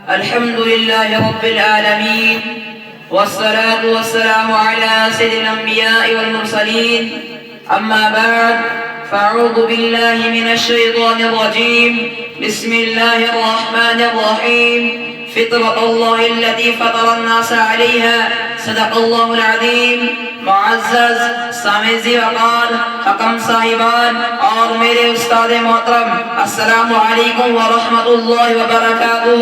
الحمد لله رب العالمين، والصلاة والسلام على سيد الأنبياء والمرسلين. أما بعد، فأعوذ بالله من الشيطان الرجيم. بسم الله الرحمن الرحيم. فطرة الله التي فطر الناس عليها. صدق الله العظیم. معزز سامعین وقار، حکم صاحبان اور میرے استاد محترم، السلام علیکم ورحمۃ اللہ وبرکاتہ.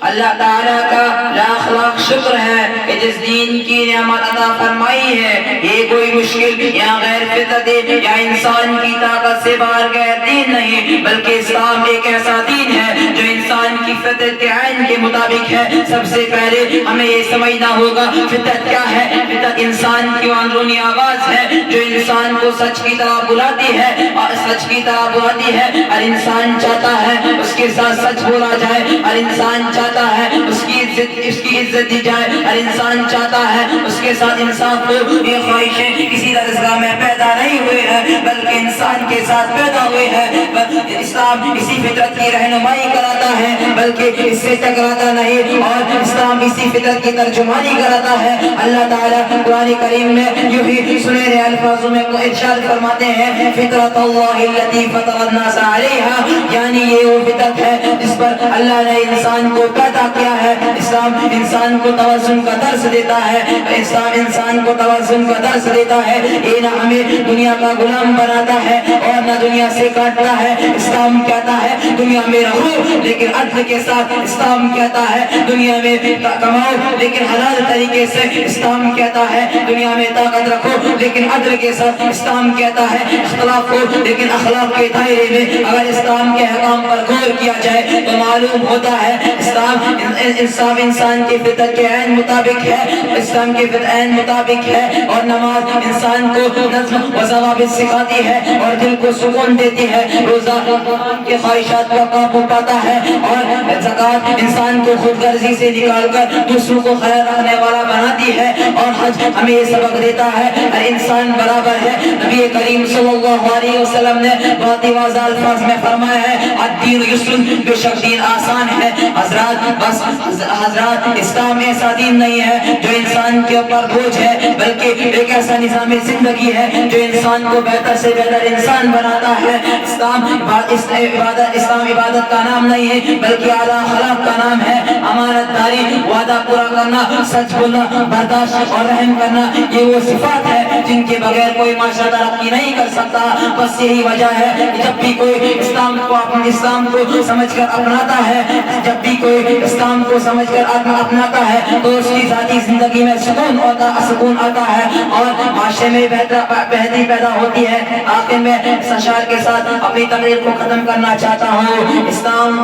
اللہ تعالیٰ کا لاکھ لاکھ شکر ہے کہ جس دین کی نعمت عطا فرمائی ہے، یہ کوئی مشکل یا غیر فطرت یا انسان کی طاقت سے باہر گیا دین نہیں، بلکہ اسلام ایک ایسا دین ہے جو انسان کی فطرت کے عین کے مطابق ہے. سب سے پہلے ہمیں یہ سمجھنا ہوگا فطرت کیا ہے. فطرت انسان کی اندرونی آواز ہے جو انسان کو سچ کی طرف بلاتی ہے اور سچ کی طرف بلاتی ہے. ہر انسان چاہتا ہے اس کے ساتھ سچ بولا جائے، ہر انسان چاہتا ہے اس کی عزت دی جائے، ہر انسان چاہتا ہے اس کے ساتھ انسان کو. یہ خواہشیں کسی درسگاہ میں پیدا نہیں ہوئے ہیں بلکہ انسان کے ساتھ پیدا ہوئے ہیں. اسلام اسی فطرت کی رہنمائی کراتا ہے بلکہ اس سے ٹکراتا نہیں، اور اسلام اسی فطرت کی ترجمانی کراتا ہے. اللہ تعالیٰ قرآن کریم میں یوں ہی سنہرے الفاظوں میں کو ارشاد فرماتے ہیں، فطرت اللہ التی فطر الناس علیہا، یعنی یہ وہ فطرت ہے جس پر اللہ نے انسان کو پیدا کیا ہے. اسلام انسان کو توازن کا درس دیتا ہے، اسلام انسان کو توازن کا درس دیتا ہے. یہ نہ ہمیں دنیا کا غلام بناتا ہے اور نہ دنیا سے کاٹتا ہے. اسلام کہتا ہے دنیا میں رہو لیکن عدل کے ساتھ. اسلام کہتا ہے دنیا میں کماؤ لیکن حلال طریقے سے. اسلام کہتا ہے دنیا میں طاقت رکھو لیکن عدل کے ساتھ. اسلام کہتا ہے اختلاف ہو لیکن اخلاق کے دائرے میں. اگر اسلام کے احکام پر غور کیا جائے تو معلوم ہوتا ہے اسلام انسان کی فطرت کے عین مطابق ہے. اسلام کی فطرت عین مطابق ہے. اور نماز انسان کو نظم و ضوابط سکھاتی ہے اور دل کو سکون دیتی ہے. روزہ انسان کے خواہشات کو قابو پاتا ہے، اور زکوٰۃ انسان کو خود غرضی سے نکال کر دوسروں کو خیر رکھنے والا بناتی ہے. اور حج ہمیں یہ سبق دیتا ہے ہر انسان برابر ہے. نبی کریم صلی اللہ علیہ وسلم نے بہت ہی واضح الفاظ میں فرمایا ہے، الدین یسر، بے شک دین آسان ہے. حضرات اسلام ایسا دین نہیں ہے جو انسان کے اوپر بوجھ ہے، بلکہ ایک ایسا نظام زندگی ہے جو انسان کو بہتر سے بہتر انسان بناتا ہے. اسلام عبادت کا نام نہیں ہے بلکہ اعلیٰ اخلاق کا نام ہے. امانت داری، وعدہ پورا کرنا، سچ بولنا، برداشت اور رحم کرنا، یہ وہ صفات ہے جن کے بغیر کوئی معاشرہ ترقی نہیں کر سکتا. بس یہی وجہ ہے کہ جب بھی کوئی اسلام کو سمجھ کر اپناتا ہے، جب بھی کوئی اسلام کو سمجھ کر اپناتا ہے تو اس کی ذاتی زندگی میں سکون آتا ہے اور معاشرے میں بہتری پیدا ہوتی ہے. آخر میں اس اشعار کے ساتھ اپنی تقریر کو ختم کرنا چاہتا ہوں. اسلام